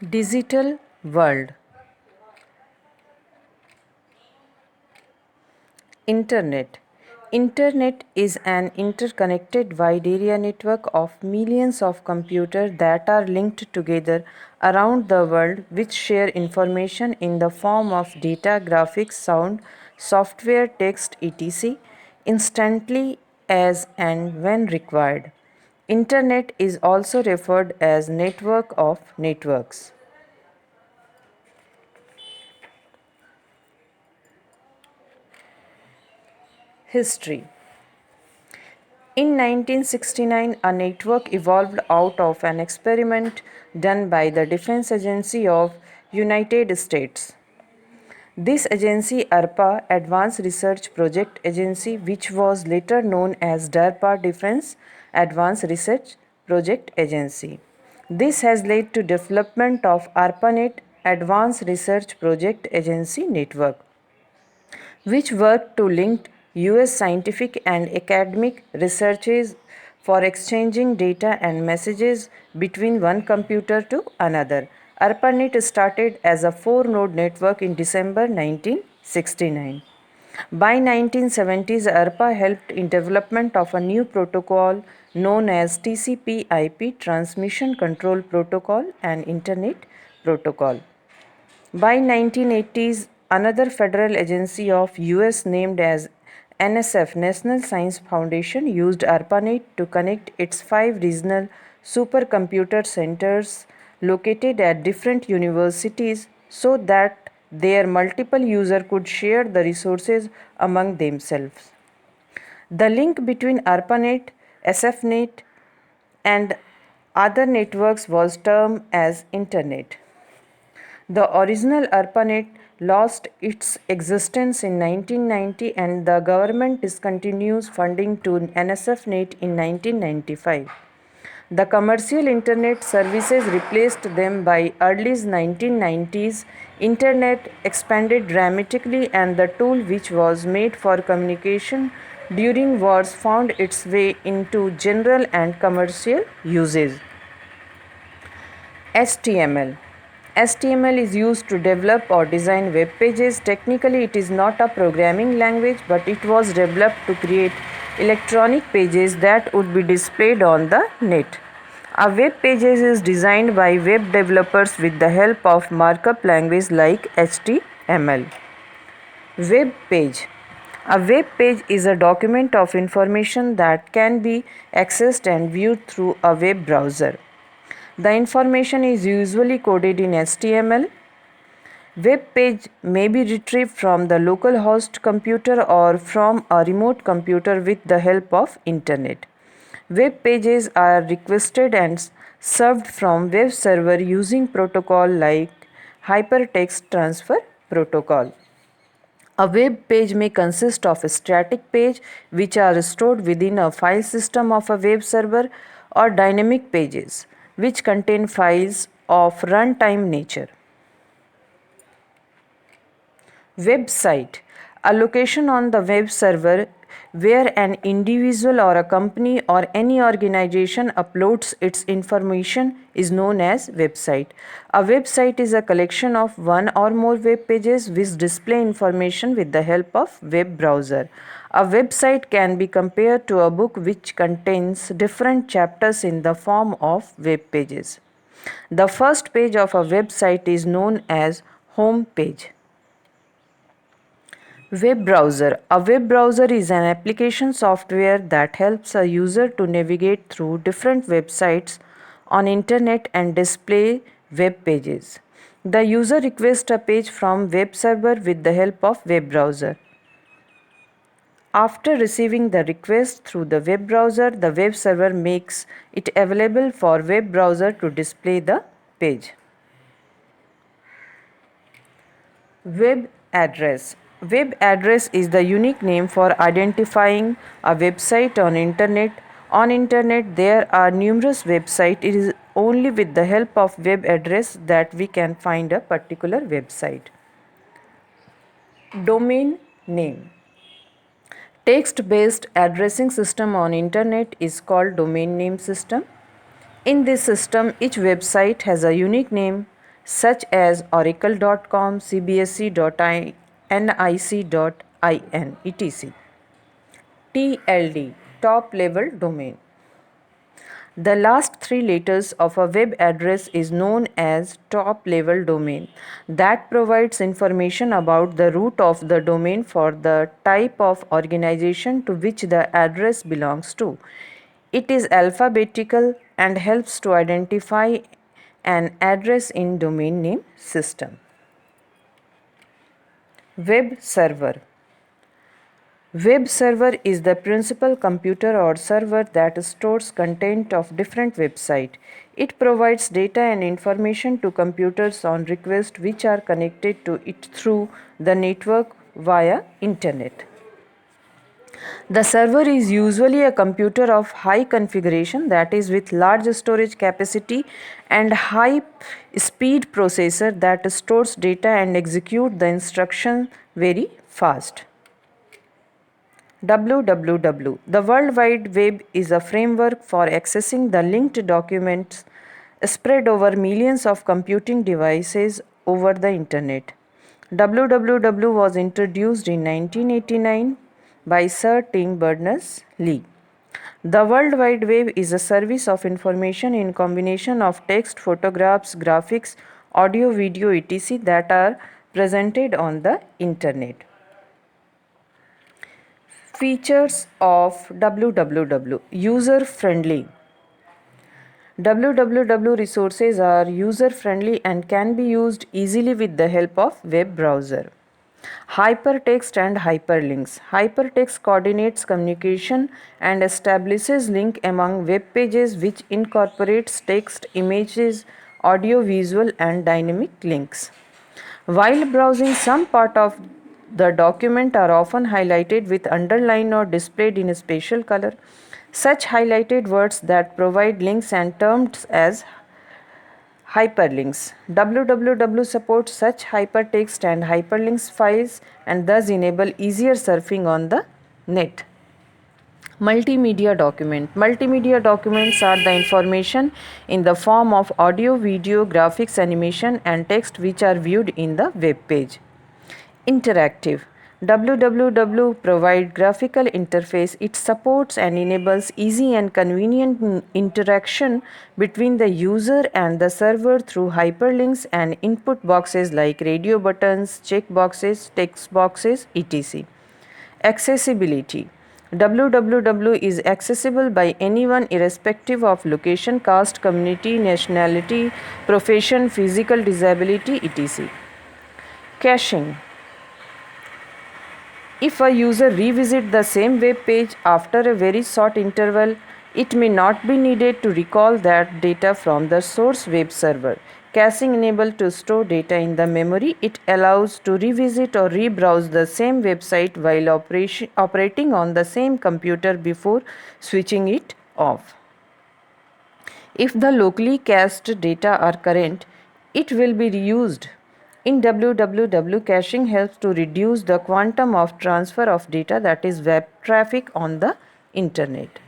Digital world. Internet. Internet is an interconnected wide area network of millions of computers that are linked together around the world, which share information in the form of data, graphics, sound, software, text, etc. instantly as and when required. Internet is also referred as network of networks. History. In 1969, a network evolved out of an experiment done by the Defense Agency of United States. This agency, ARPA, Advanced Research Project Agency, which was later known as DARPA Defense Advanced Research Project Agency. This has led to development of ARPANET Advanced Research Project Agency network, which worked to link US scientific and academic researches for exchanging data and messages between one computer to another. ARPANET started as a 4-node network in December 1969. By 1970s, ARPA helped in development of a new protocol known as TCP/IP Transmission Control Protocol and Internet Protocol. By 1980s, another federal agency of US named as NSF National Science Foundation used ARPANET to connect its 5 regional supercomputer centers located at different universities so that their multiple users could share the resources among themselves. The link between ARPANET, SFNet, and other networks was termed as Internet. The original ARPANET lost its existence in 1990 and the government discontinues funding to NSFNet in 1995. The commercial internet services replaced them by early 1990s. Internet expanded dramatically and the tool which was made for communication during wars found its way into general and commercial uses. HTML. HTML is used to develop or design web pages. Technically, it is not a programming language, but it was developed to create electronic pages that would be displayed on the net. A web page is designed by web developers with the help of markup language like HTML. Web page. A web page is a document of information that can be accessed and viewed through a web browser. The information is usually coded in HTML. Web page may be retrieved from the local host computer or from a remote computer with the help of internet. Web pages are requested and served from web server using protocol like Hypertext Transfer Protocol. A web page may consist of a static page which are stored within a file system of a web server or dynamic pages which contain files of runtime nature. Website. A location on the web server where an individual or a company or any organization uploads its information is known as website. A website is a collection of one or more web pages which display information with the help of web browser. A website can be compared to a book which contains different chapters in the form of web pages. The first page of a website is known as home page. Web browser. A web browser is an application software that helps a user to navigate through different websites on internet and display web pages. The user requests a page from web server with the help of web browser. After receiving the request through the web browser, the web server makes it available for web browser to display the page. Web address. Web address is the unique name for identifying a website on internet. On internet there are numerous websites. It is only with the help of web address that we can find a particular website. Domain name. Text-based addressing system on internet is called domain name system. In this system, each website has a unique name such as oracle.com, cbse.nic.in, etc. TLD, top level domain. The last three letters of a web address is known as top level domain. That provides information about the root of the domain for the type of organization to which the address belongs to. It is alphabetical and helps to identify an address in domain name system. Web server. Web server is the principal computer or server that stores content of different websites. It provides data and information to computers on request which are connected to it through the network via internet. The server is usually a computer of high configuration, that is with large storage capacity and high speed processor that stores data and execute the instruction very fast. WWW. The World Wide Web is a framework for accessing the linked documents spread over millions of computing devices over the internet. WWW was introduced in 1989 by Sir Tim Berners-Lee. The World Wide Web is a service of information in combination of text, photographs, graphics, audio, video, etc. that are presented on the internet. Features of WWW. User friendly. WWW resources are user friendly and can be used easily with the help of web browser. Hypertext and hyperlinks. Hypertext coordinates communication and establishes link among web pages which incorporates text, images, audio, visual and dynamic links. While browsing, some part of the document are often highlighted with underline or displayed in a special color. Such highlighted words that provide links and termed as hyperlinks. WWW supports such hypertext and hyperlinks files and thus enable easier surfing on the net. Multimedia document. Multimedia documents are the information in the form of audio, video, graphics, animation and text which are viewed in the web page. Interactive. WWW provides graphical interface. It supports and enables easy and convenient interaction between the user and the server through hyperlinks and input boxes like radio buttons, check boxes, text boxes, etc. Accessibility. WWW is accessible by anyone irrespective of location, caste, community, nationality, profession, physical disability, etc. Caching. If a user revisits the same web page after a very short interval, it may not be needed to recall that data from the source web server. Caching enables to store data in the memory. It allows to revisit or rebrowse the same website while operating on the same computer before switching it off. If the locally cached data are current, it will be reused. In WWW, caching helps to reduce the quantum of transfer of data, that is web traffic on the internet.